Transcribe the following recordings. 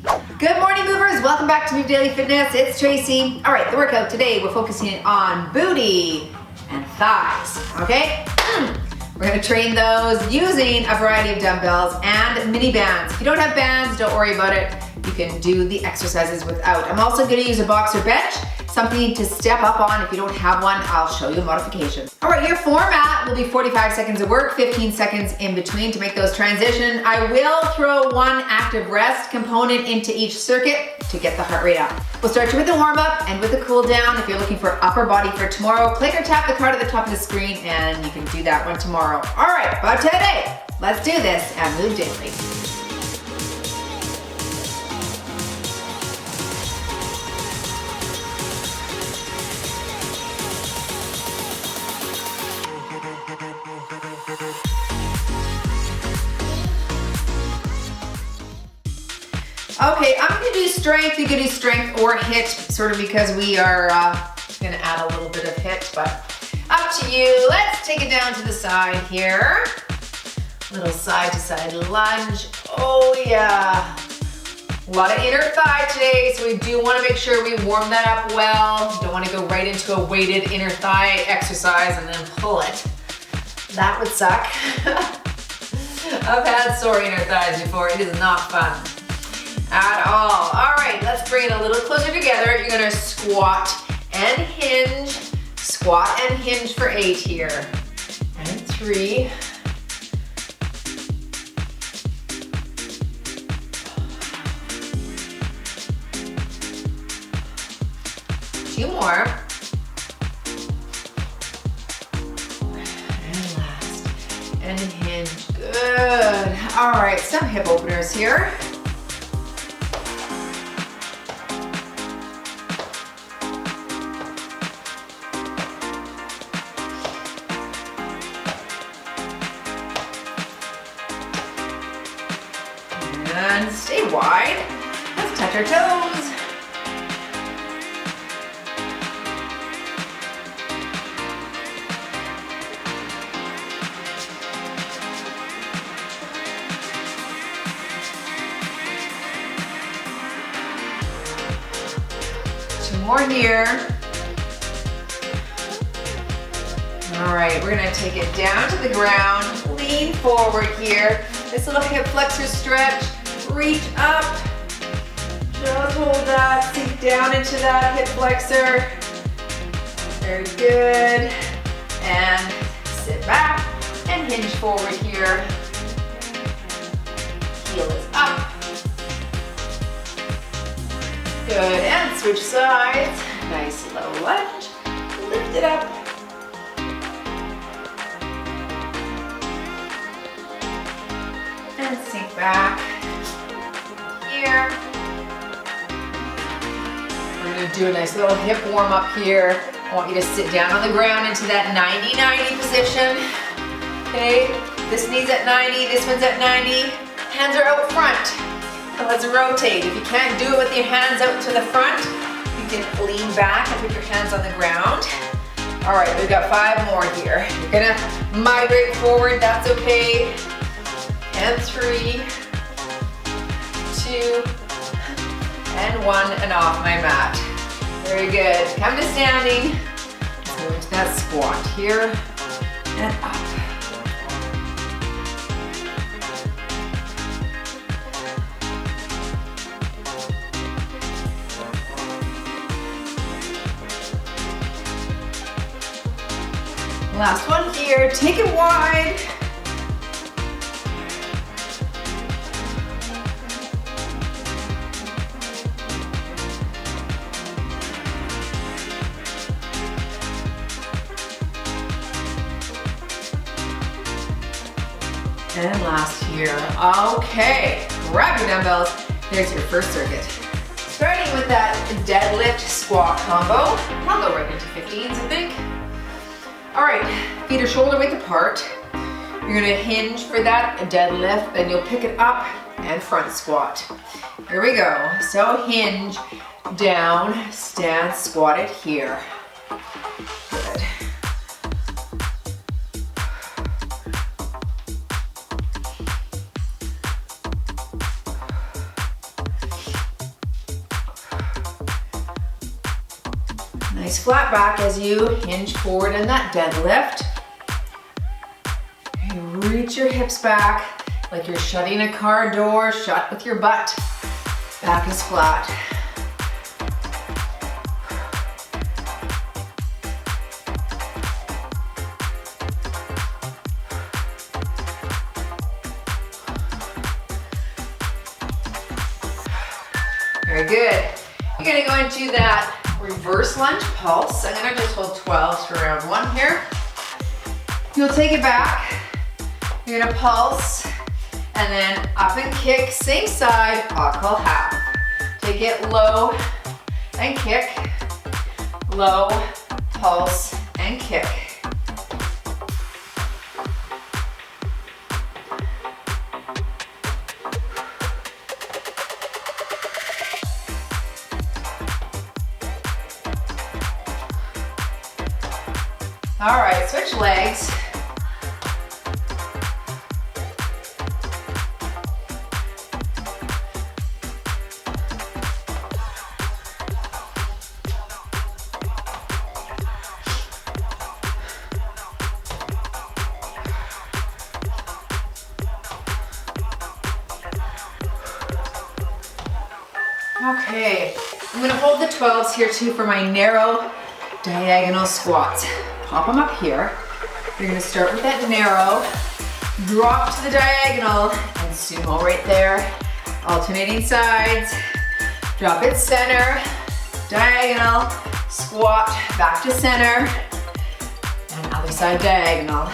Good morning, movers. Welcome back to Move Daily Fitness. It's Tracy. All right, the workout today, we're focusing on booty and thighs, okay? We're gonna train those using a variety of dumbbells and mini bands. If you don't have bands, don't worry about it. You can do the exercises without. I'm also gonna use a boxer bench, something to step up on. If you don't have one, I'll show you a modification. All right, your format will be 45 seconds of work, 15 seconds in between to make those transition. I will throw one active rest component into each circuit to get the heart rate up. We'll start you with the warm up and with the cool down. If you're looking for upper body for tomorrow, click or tap the card at the top of the screen and you can do that one tomorrow. All right, but today, let's do this and move daily. Okay, I'm gonna do strength. You can do strength or HIIT, sort of because we are gonna add a little bit of HIIT, but up to you. Let's take it down to the side here. Little side to side lunge. Oh yeah. A lot of inner thigh today, so we do wanna make sure we warm that up well. You don't wanna go right into a weighted inner thigh exercise and then pull it. That would suck. I've had sore inner thighs before. It is not fun at all. All right, let's bring it a little closer together. You're gonna squat and hinge for 8 here. And 3. Two more. And last. And hinge. Good. All right, some hip openers here. And stay wide. Let's touch our toes. Two more here. All right, we're gonna take it down to the ground, lean forward here. This little hip flexor stretch. Reach up, just hold that, sink down into that hip flexor. Very good. And sit back and hinge forward here. Heel is up. Good, and switch sides. Nice low lunge, lift it up. And sink back. Here. We're gonna do a nice little hip warm up here. I want you to sit down on the ground into that 90-90 position. Okay, this knee's at 90, this one's at 90. Hands are out front. And let's rotate. If you can't do it with your hands out to the front, you can lean back and put your hands on the ground. All right, we've got 5 more here. You're gonna migrate forward, that's okay. And 3. 2, and 1, and off my mat. Very good. Come to standing. Let's move into that squat here and up. Last one here. Take it wide. And last here. Okay, grab your dumbbells. There's your first circuit. Starting with that deadlift squat combo. I'll go right into 15s, I think. All right, feet are shoulder width apart. You're gonna hinge for that deadlift, then you'll pick it up and front squat. Here we go. So hinge, down, stand, squat it here. Good. Nice flat back as you hinge forward in that deadlift. You reach your hips back like you're shutting a car door shut with your butt. Back is flat. Very good. You're gonna go into that reverse lunge pulse. I'm gonna just hold 12s for round 1 here. You'll take it back. You're gonna pulse and then up and kick, same side, I'll call half. Take it low and kick, low, pulse and kick. All right, switch legs. Okay, I'm gonna hold the 12s here too for my narrow diagonal squats. Pop them up here. You're gonna start with that narrow, drop to the diagonal, and sumo right there. Alternating sides, drop it center, diagonal, squat, back to center, and other side diagonal.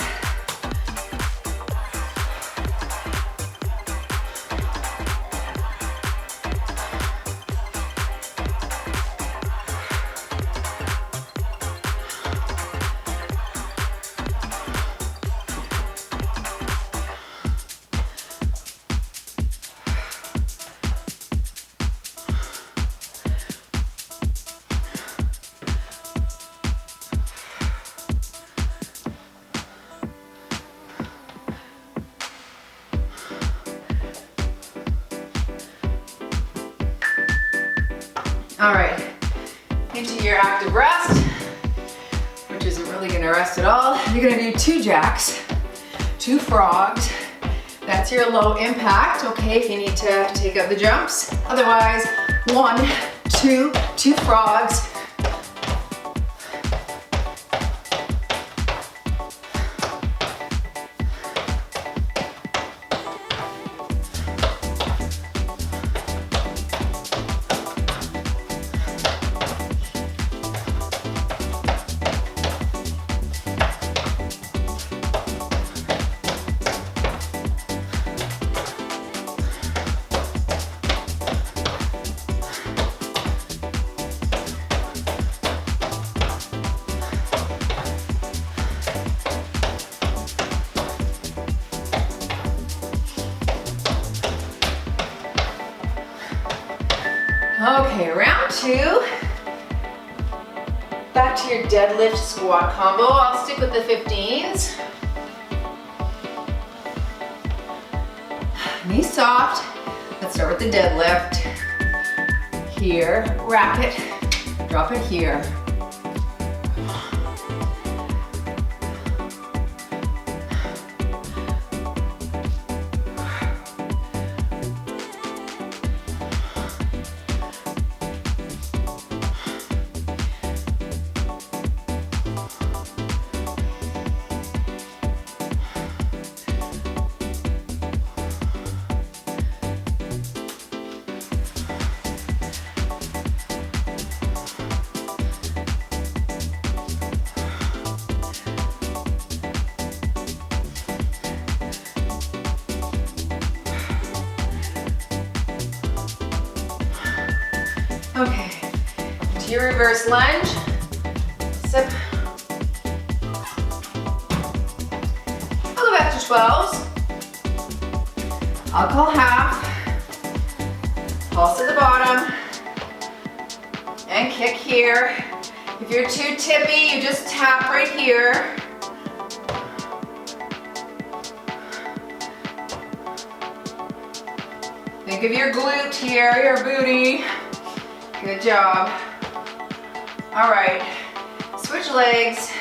All right, into your active rest, which isn't really gonna rest at all. You're gonna do 2 jacks, 2 frogs. That's your low impact, okay, if you need to take out the jumps. Otherwise, 1, 2, 2 frogs. Okay, round 2. Back to your deadlift squat combo. I'll stick with the 15s. Knees soft. Let's start with the deadlift. Here, rack it, drop it here. Okay, to your reverse lunge, sip. I'll go back to 12s. I'll call half, pulse at the bottom, and kick here. If you're too tippy, you just tap right here. Think of your glute here, your booty. Good job. All right, switch legs.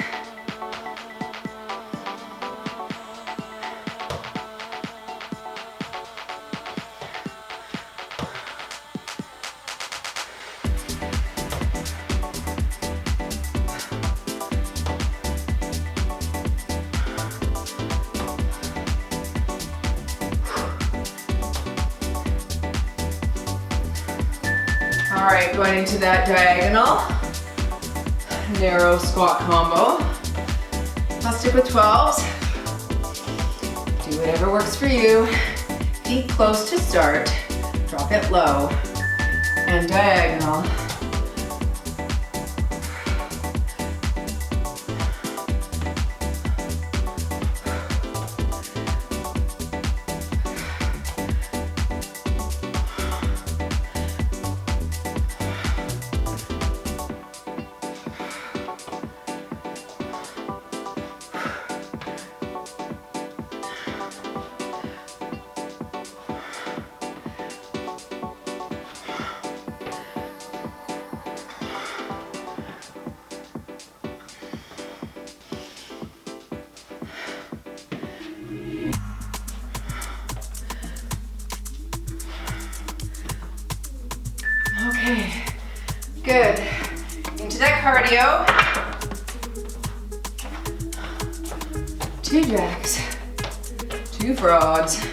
All right, going into that diagonal, narrow squat combo. I'll stick with 12s. Do whatever works for you. Feet close to start. Drop it low and diagonal. Okay, good. Into that cardio. 2 jacks, 2 frogs.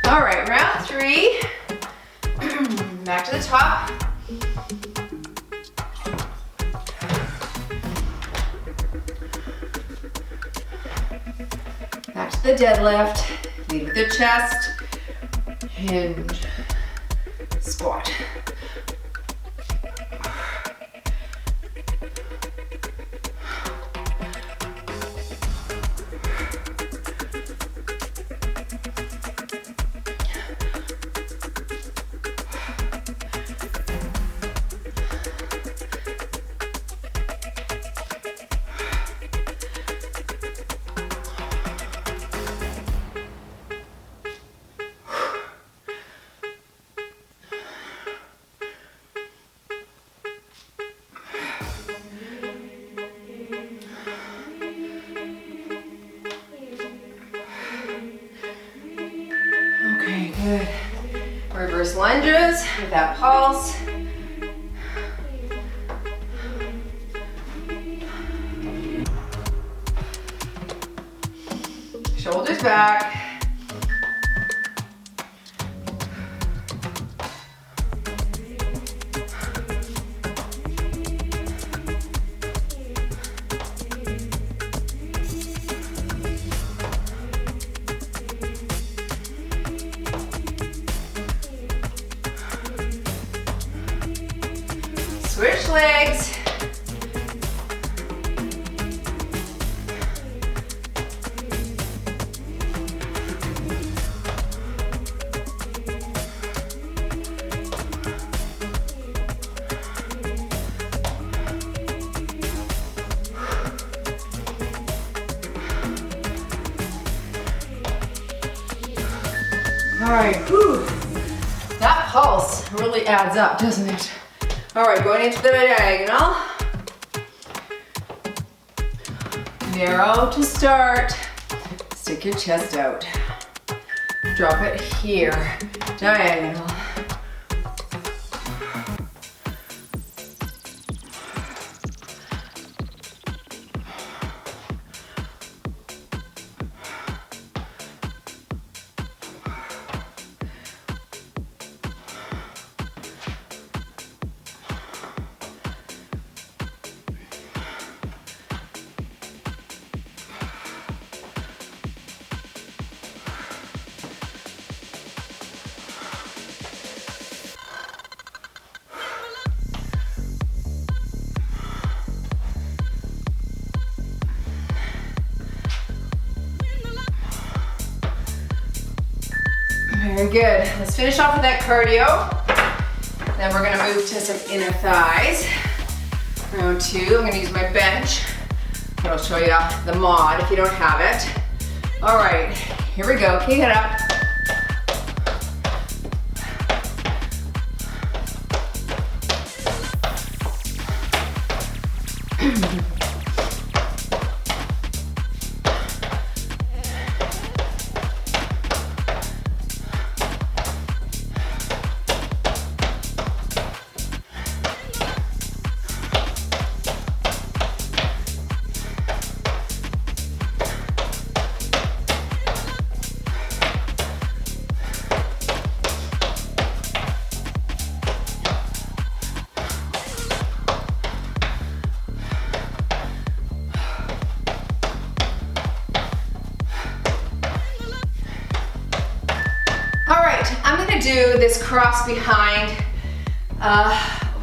All right, round 3. Back to the top. Back to the deadlift. Lead with the chest. Hinge. Squat. Good. Reverse lunges with that pulse. Shoulders back. Switch legs. All right, whew. That pulse really adds up, doesn't it? All right, going into the diagonal. Narrow to start. Stick your chest out. Drop it here. Diagonal. Very good. Let's finish off with that cardio. Then we're gonna move to some inner thighs. Round 2, I'm gonna use my bench, but I'll show you the mod if you don't have it. All right, here we go, kick it up. Do this cross behind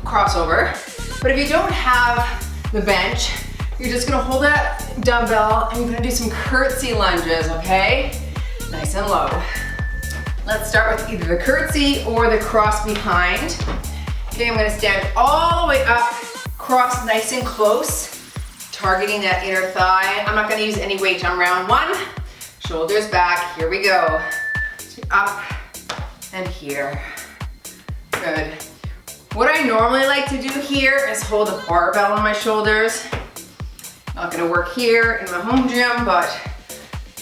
crossover, but if you don't have the bench, you're just gonna hold that dumbbell and you're gonna do some curtsy lunges, okay? Nice and low. Let's start with either the curtsy or the cross behind. Okay, I'm gonna stand all the way up, cross nice and close, targeting that inner thigh. I'm not gonna use any weight on round 1. Shoulders back, here we go. Up and here. Good. What I normally like to do here is hold a barbell on my shoulders. Not gonna work here in my home gym, but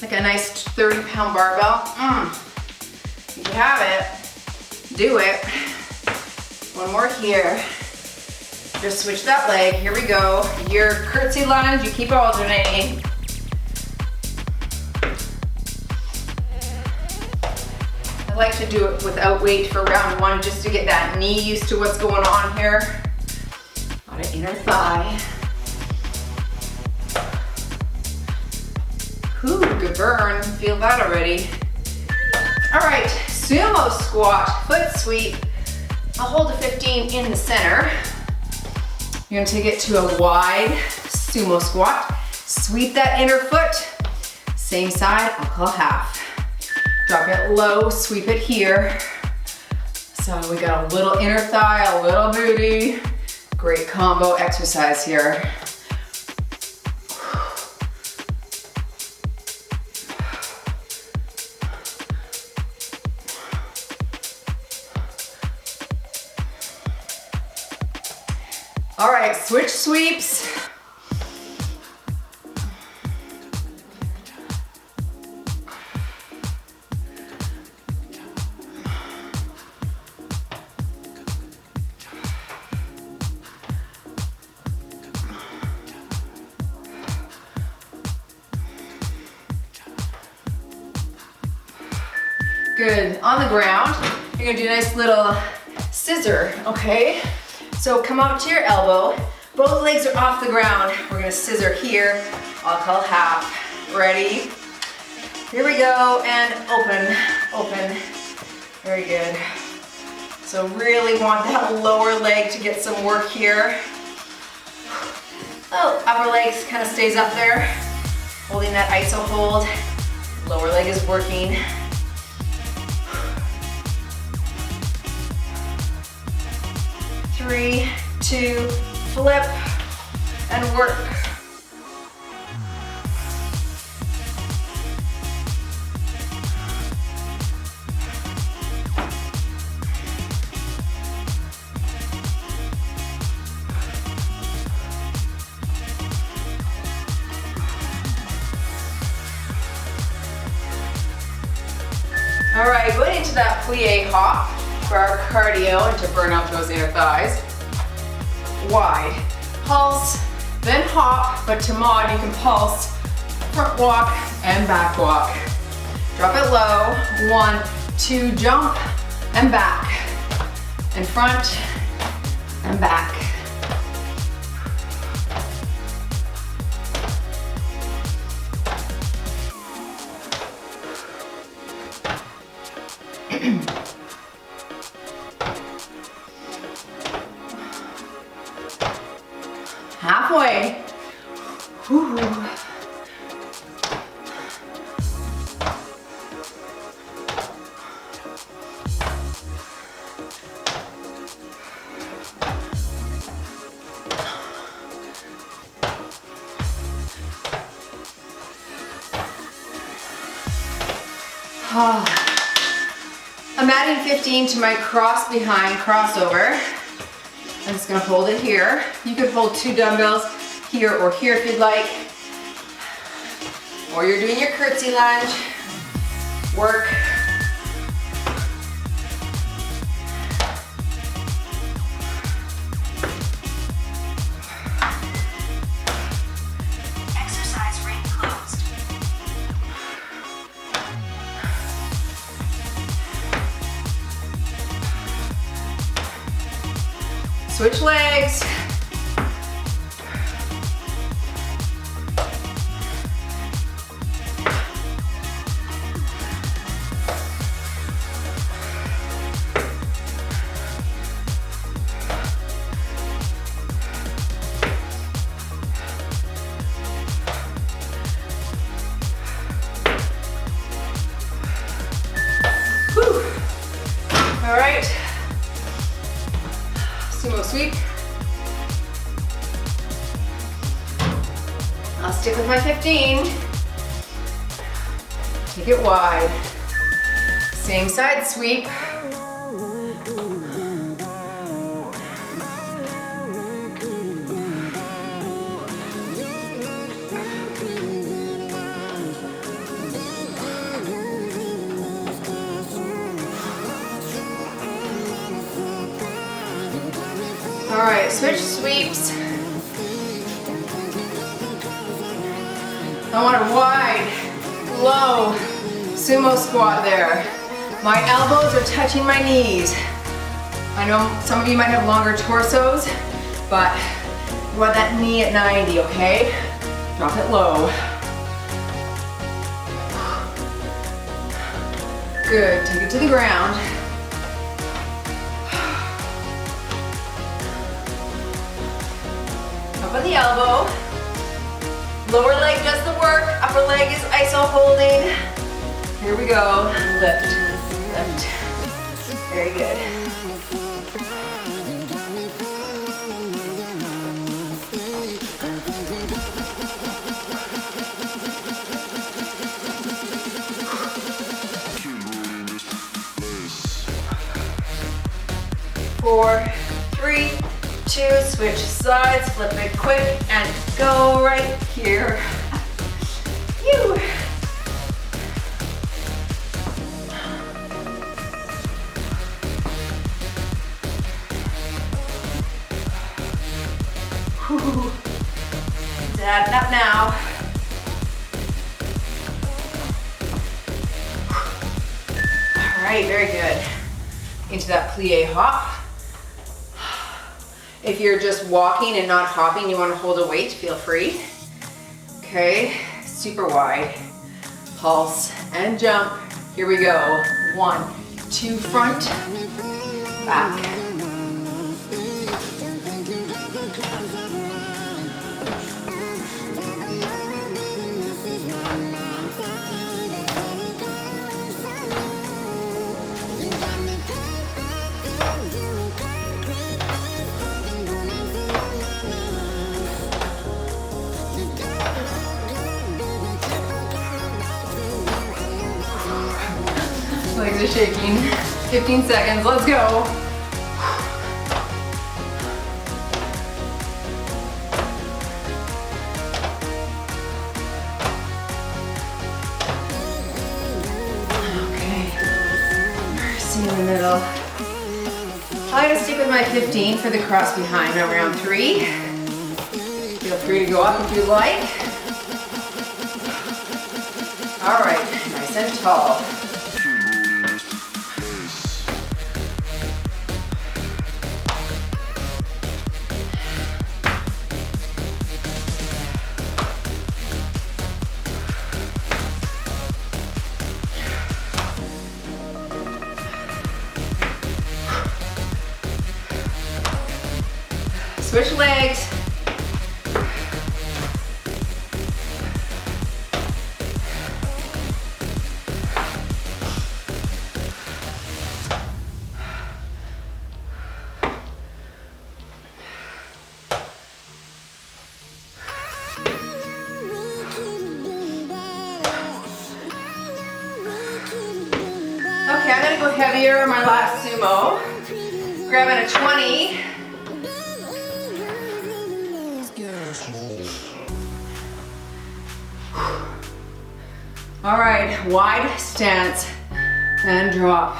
like a nice 30-pound barbell. If you have it, do it. One more here. Just switch that leg, here we go. Your curtsy lunge, you keep alternating. I like to do it without weight for round 1 just to get that knee used to what's going on here. On an inner thigh. Ooh, good burn. Feel that already. All right, sumo squat, foot sweep. I'll hold a 15 in the center. You're gonna take it to a wide sumo squat. Sweep that inner foot. Same side, I'll call half. Drop it low, sweep it here. So we got a little inner thigh, a little booty. Great combo exercise here. All right, switch sweeps. Good, on the ground, you're gonna do a nice little scissor, okay? So come up to your elbow, both legs are off the ground. We're gonna scissor here, I'll call half. Ready? Here we go, and open, open. Very good. So really want that lower leg to get some work here. Oh, upper leg kind of stays up there, holding that iso hold. Lower leg is working. 3, 2, flip, and work. All right, going into that plie hop for our cardio and to burn out those inner thighs. Wide, pulse, then hop, but to mod you can pulse, front walk and back walk. Drop it low, 1, 2, jump and back, and front and back. Halfway. Whew. I'm adding 15 to my cross behind crossover. I'm just gonna hold it here. You could hold 2 dumbbells here or here if you'd like. Or you're doing your curtsy lunge. Work. Exercise ring closed. Switch legs. Whew. All right. Sumo sweep. I'll stick with my 15. Take it wide. Same side sweep. All right, switch sweeps. I want a wide, low sumo squat there. My elbows are touching my knees. I know some of you might have longer torsos, but you want that knee at 90, okay? Drop it low. Good, take it to the ground. Up on the elbow. Lower leg does the work, upper leg is iso holding. Here we go, lift, lift. Very good. Four, three, two, switch sides, flip it quick, and go right here. You. Whew. Add it up now. All right, very good. Into that plie hop. If you're just walking and not hopping, you want to hold a weight, feel free. Okay, super wide. Pulse and jump. Here we go. 1, 2, front, back. Legs are shaking. 15 seconds, let's go. Okay, mercy in the middle. I'm gonna stick with my 15 for the cross behind on round 3. Feel free to go up if you like. All right, nice and tall. Switch legs. bit heavier, my last sumo. Grabbing a 20. All right, wide stance and drop.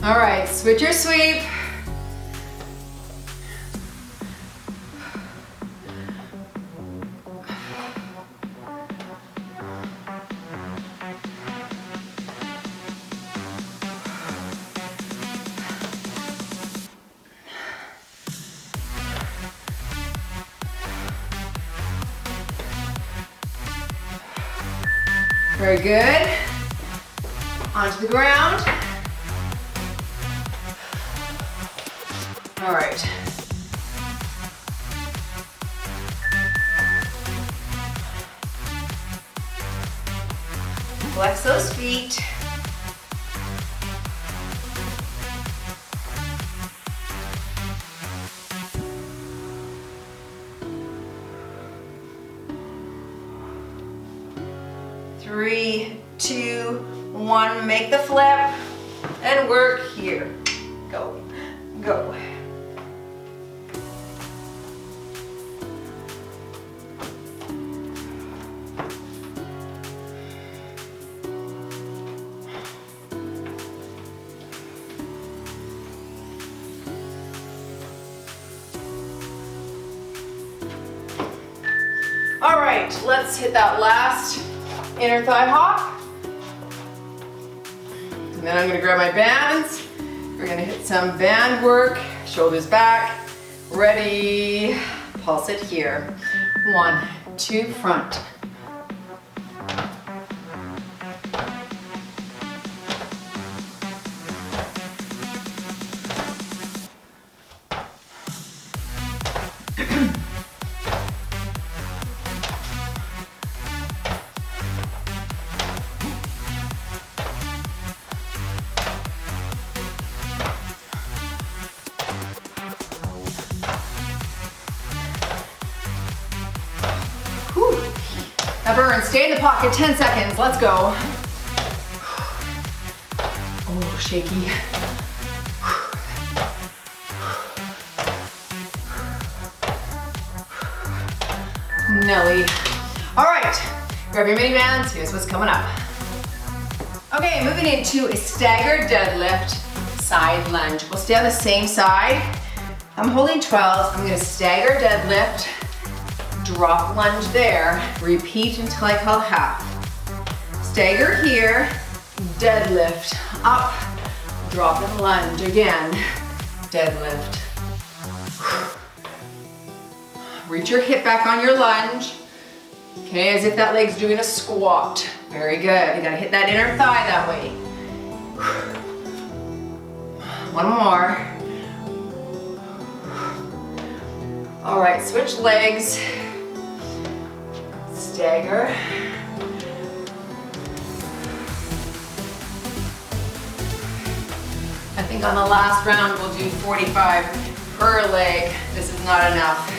All right, switch your sweep. Very good. Onto the ground. All right. Flex those feet. Three, two, one, make the flip and work here. Go, go. All right, let's hit that last inner thigh hop. And then I'm gonna grab my bands. We're gonna hit some band work, shoulders back. Ready, pulse it here. 1, 2, front. That burn, stay in the pocket, 10 seconds, let's go. Oh, shaky. Nelly. All right, grab your mini bands, here's what's coming up. Okay, moving into a staggered deadlift, side lunge. We'll stay on the same side. I'm holding 12s, I'm gonna stagger deadlift, drop lunge there, repeat until I call half. Stagger here, deadlift, up, drop and lunge again, deadlift. Reach your hip back on your lunge. Okay, as if that leg's doing a squat. Very good, you gotta hit that inner thigh that way. One more. All right, switch legs. Stagger. I think on the last round we'll do 45 per leg. This is not enough.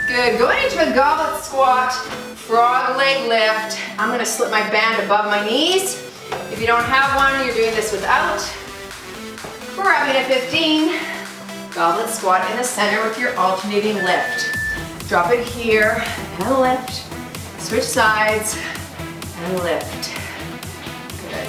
Good, going into a goblet squat, frog leg lift. I'm gonna slip my band above my knees. If you don't have one, you're doing this without. Grabbing a 15, goblet squat in the center with your alternating lift. Drop it here and lift. Switch sides and lift. Good.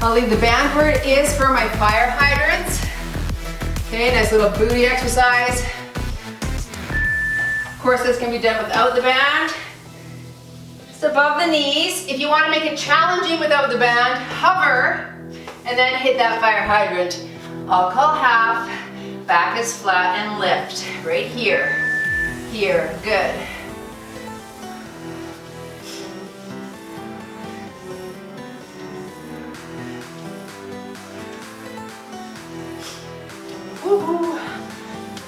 I'll leave the band where it is for my fire hydrants. Okay, nice little booty exercise. course, this can be done without the band. Just above the knees. If you want to make it challenging without the band, hover and then hit that fire hydrant. I'll call half, back is flat, and lift. Right here. Here, good. Woohoo!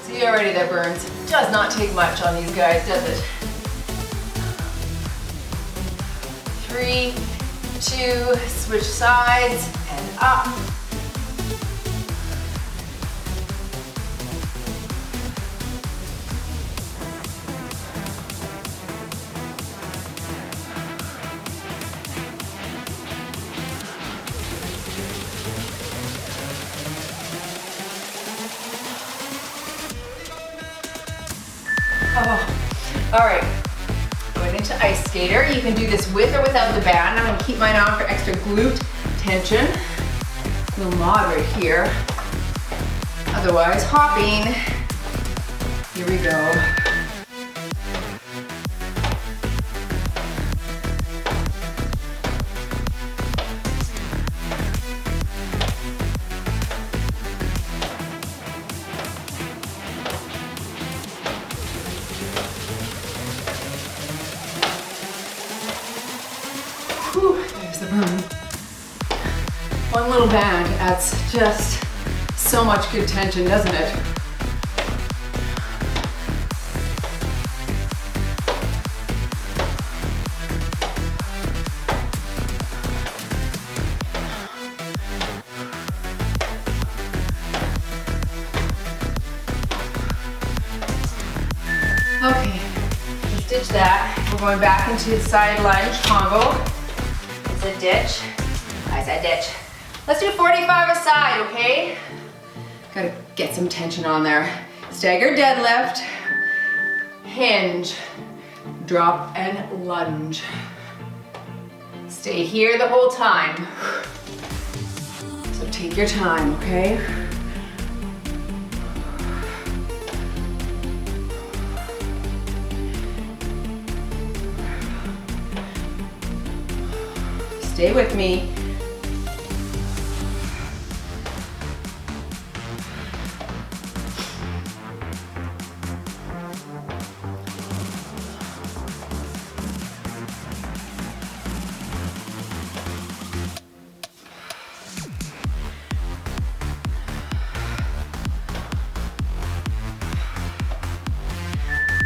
See already that burns. It does not take much on these guys, does it? 3, 2, switch sides and up. Oh, all right. Going into ice skater. You can do this with or without the band. I'm gonna keep mine on for extra glute tension. A little moderate here. Otherwise, hopping. Here we go. There's the burn. One little band adds just so much good tension, doesn't it? Okay, ditch that. We're going back into the side lunge combo. It's a ditch. I said ditch. Let's do 45 a side, okay? Gotta get some tension on there. Staggered deadlift, hinge, drop and lunge. Stay here the whole time. So take your time, okay? Stay with me.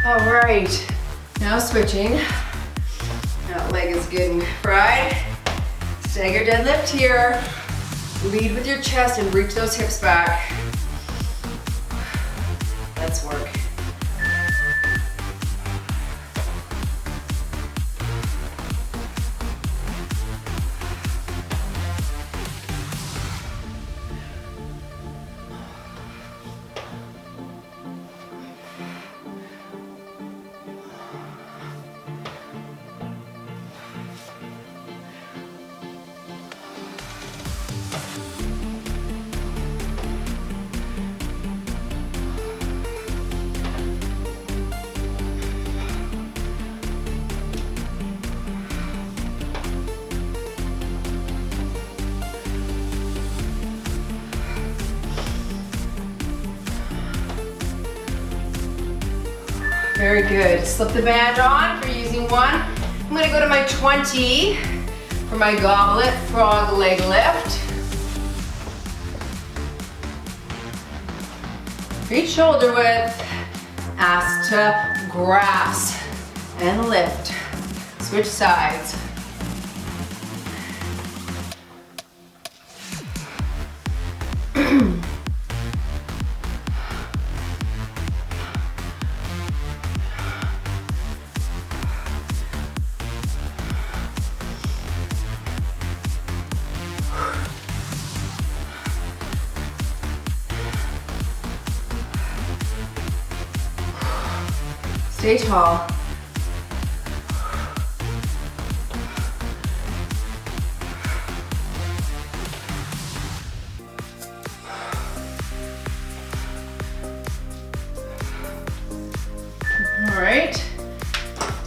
All right, now switching. That leg is getting fried. Staggered deadlift here. Lead with your chest and reach those hips back. Let's work. Very good. Slip the band on for using one. I'm gonna go to my 20 for my goblet frog leg lift. Reach shoulder width, ask to grasp and lift. Switch sides. Stay tall. All right.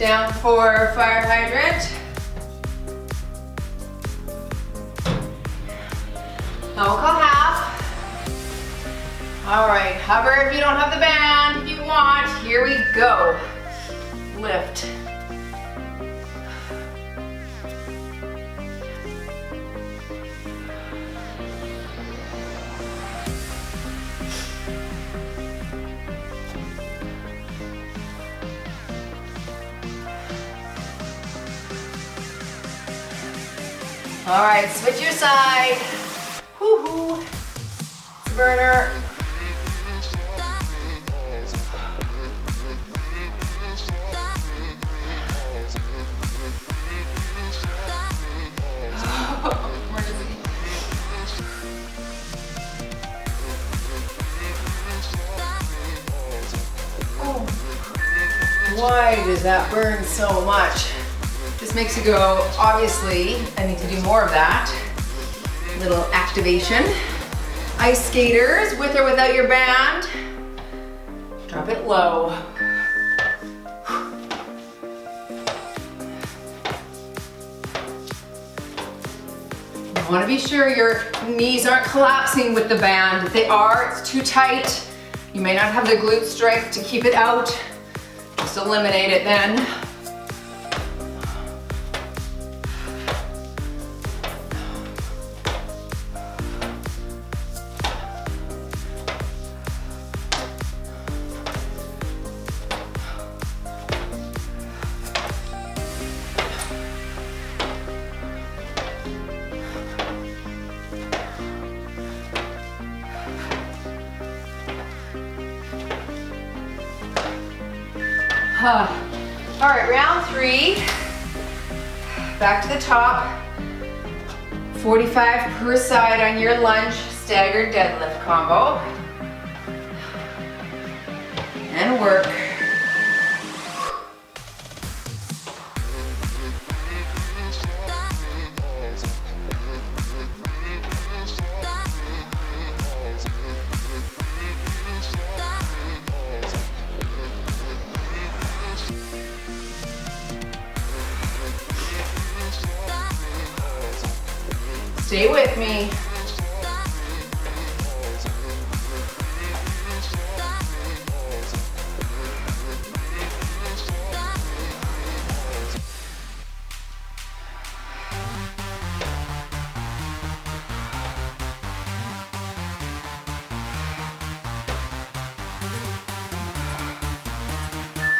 Down for fire hydrant. Now we'll call half. All right, hover if you don't have the band. If you want, here we go. Lift. All right, switch your side. Woo-hoo. Burner. Why does that burn so much? Just makes you go, obviously, I need to do more of that. Little activation. Ice skaters, with or without your band. Drop it low. You want to be sure your knees aren't collapsing with the band. If they are, it's too tight. You may not have the glute strength to keep it out. Just eliminate it then. All right, round 3. Back to the top. 45 per side on your lunge staggered deadlift combo. And work. Stay with me.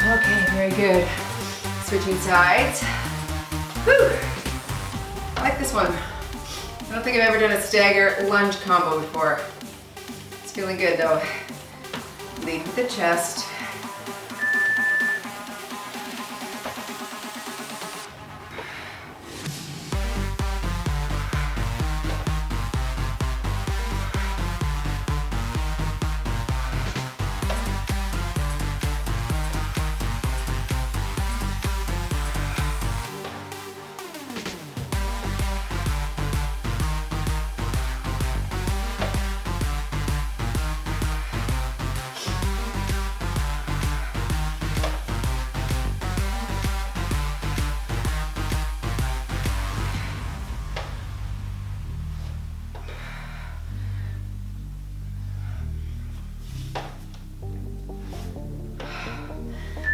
Okay, very good. Switching sides. Whew. I like this one. I don't think I've ever done a stagger lunge combo before. It's feeling good though. Lead with the chest.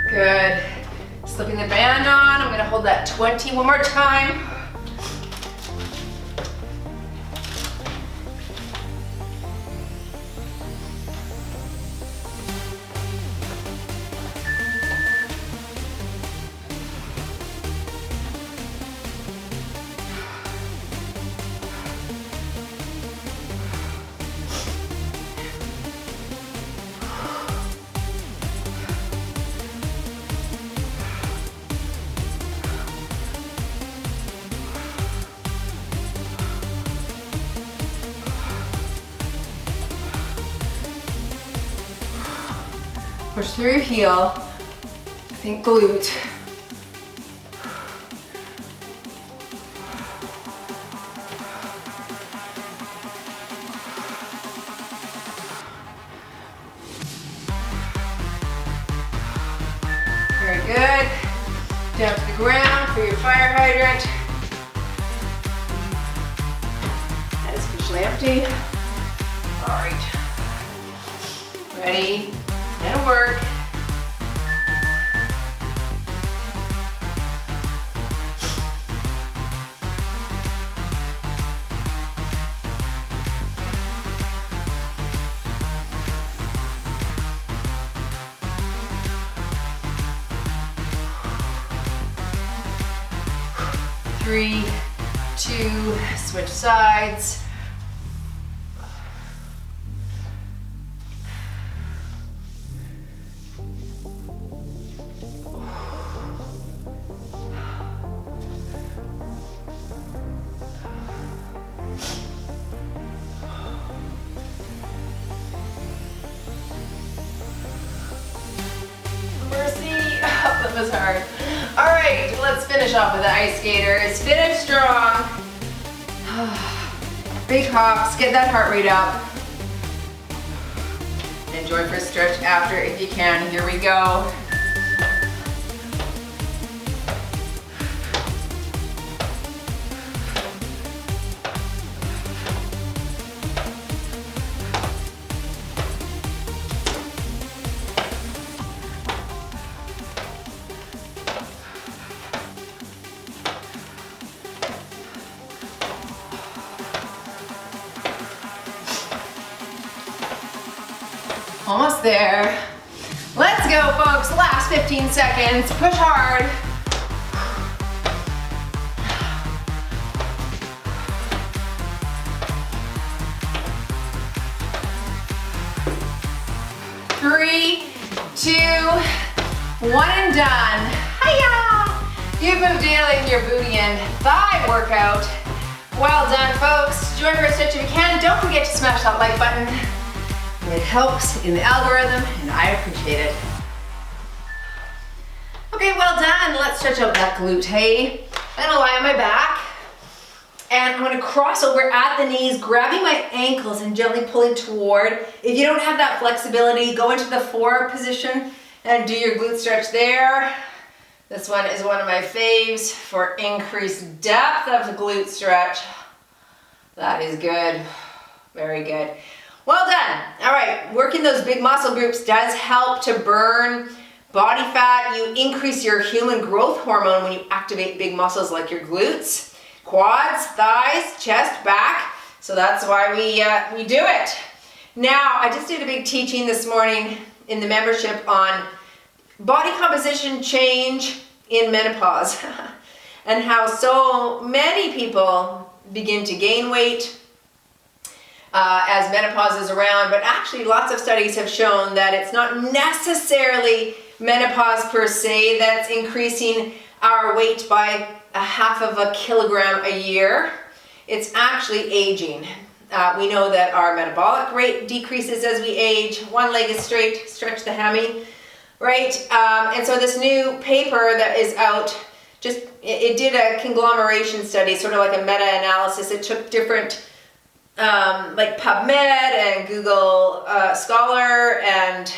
Good. Slipping the band on. I'm gonna hold that 20 one more time. Push through your heel. Think glute. Very good. Down to the ground for your fire hydrant. That is officially empty. All right. Ready and work. Three, two, switch sides. Mercy, that was hard. All right, let's finish off with the ice skaters. Finish strong. Big hops, get that heart rate up. Enjoy for a stretch after if you can. Here we go. Almost there. Let's go, folks. Last 15 seconds. Push hard. Three, two, one and done. Hiya! You've moved daily in your booty and thigh workout. Well done, folks. Join for a stretch if you can. Don't forget to smash that like button. It helps in the algorithm, and I appreciate it. Okay, well done. Let's stretch out that glute, hey? I'm gonna lie on my back, and I'm gonna cross over at the knees, grabbing my ankles and gently pulling toward. If you don't have that flexibility, go into the forward position and do your glute stretch there. This one is one of my faves for increased depth of the glute stretch. That is good, very good. Well done. All right, working those big muscle groups does help to burn body fat. You increase your human growth hormone when you activate big muscles like your glutes, quads, thighs, chest, back. So that's why we do it. Now, I just did a big teaching this morning in the membership on body composition change in menopause and how so many people begin to gain weight as menopause is around, but actually lots of studies have shown that it's not necessarily menopause per se that's increasing our weight by 1/2 kilogram a year. It's actually aging. We know that our metabolic rate decreases as we age. One leg is straight, stretch the hammy, right? And so this new paper that is out, it did a conglomeration study, sort of like a meta-analysis. It took different like PubMed and Google Scholar and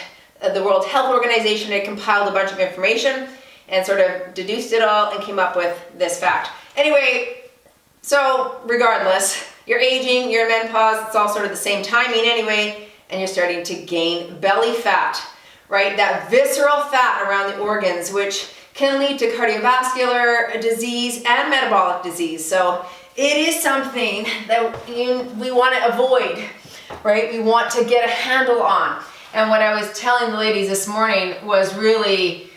the World Health Organization. It compiled a bunch of information and sort of deduced it all and came up with this fact. Anyway, so regardless, you're aging, you're in menopause, it's all sort of the same timing anyway, and you're starting to gain belly fat, right? That visceral fat around the organs, which can lead to cardiovascular disease and metabolic disease. So it is something that we want to avoid, right? We want to get a handle on. And what I was telling the ladies this morning was really,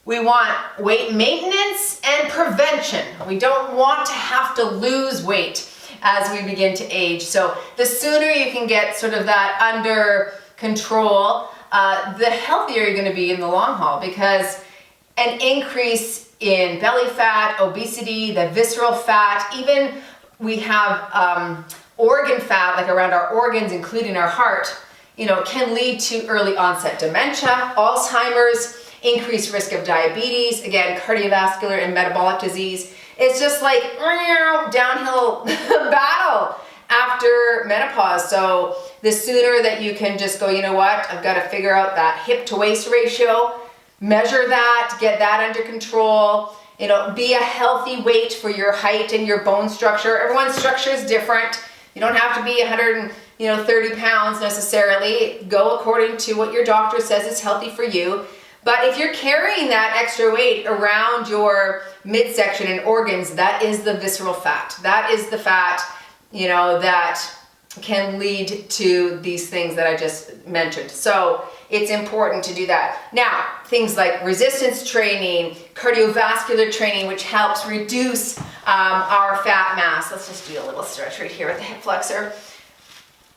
we want weight maintenance and prevention. We don't want to have to lose weight as we begin to age. So the sooner you can get sort of that under control, the healthier you're going to be in the long haul, because an increase in belly fat, obesity, the visceral fat, even we have organ fat, like around our organs, including our heart, can lead to early onset dementia, Alzheimer's, increased risk of diabetes, again, cardiovascular and metabolic disease. It's just like downhill battle after menopause. So the sooner that you can just go, you know what, I've got to figure out that hip to waist ratio, measure that, get that under control. You know, be a healthy weight for your height and your bone structure. Everyone's structure is different. You don't have to be 130 pounds necessarily. Go according to what your doctor says is healthy for you. But if you're carrying that extra weight around your midsection and organs, that is the visceral fat. That is the fat, you know, that can lead to these things that I just mentioned. So it's important to do that. Now, things like resistance training, cardiovascular training, which helps reduce our fat mass. Let's just do a little stretch right here with the hip flexor.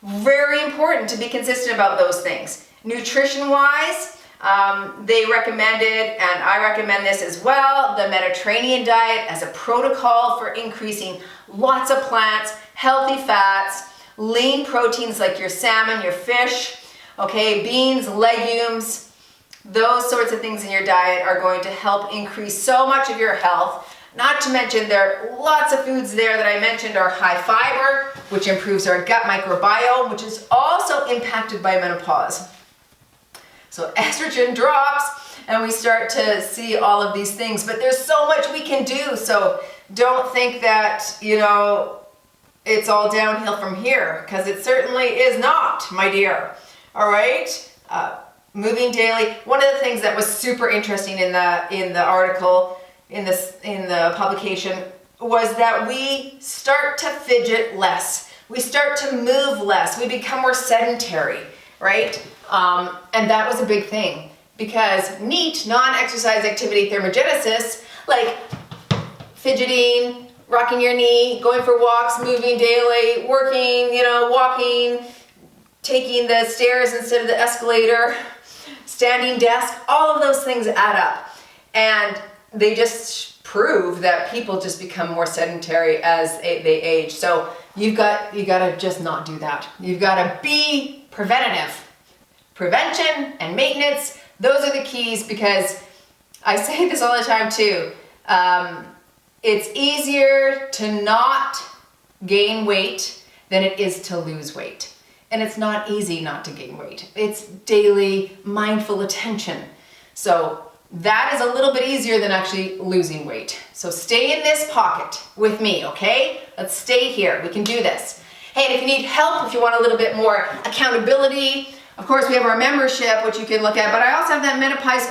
Very important to be consistent about those things. Nutrition-wise, they recommended, and I recommend this as well, the Mediterranean diet as a protocol for increasing lots of plants, healthy fats, lean proteins like your salmon, your fish, okay, beans, legumes, those sorts of things in your diet are going to help increase so much of your health. Not to mention there are lots of foods there that I mentioned are high fiber, which improves our gut microbiome, which is also impacted by menopause. So estrogen drops and we start to see all of these things, but there's so much we can do. So don't think that, you know, it's all downhill from here, because it certainly is not, my dear. All right, moving daily. One of the things that was super interesting in the article, in the publication, was that we start to fidget less. We start to move less. We become more sedentary, right? And that was a big thing, because NEAT, non-exercise activity thermogenesis, like fidgeting, rocking your knee, going for walks, moving daily, working, you know, walking, taking the stairs instead of the escalator, standing desk, all of those things add up. And they just prove that people just become more sedentary as they age. So you got to just not do that. You've got to be preventative. Prevention and maintenance, those are the keys, because I say this all the time too. It's easier to not gain weight than it is to lose weight. And it's not easy not to gain weight. It's daily mindful attention. So that is a little bit easier than actually losing weight. So stay in this pocket with me, okay? Let's stay here. We can do this. Hey, and if you need help, if you want a little bit more accountability, of course, we have our membership, which you can look at, but I also have that menopause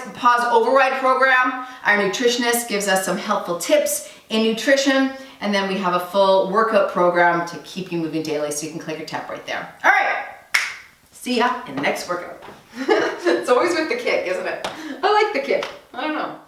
override program. Our nutritionist gives us some helpful tips in nutrition, and then we have a full workout program to keep you moving daily, so you can click or tap right there. All right, see ya in the next workout. It's always with the kick, isn't it? I like the kick. I don't know.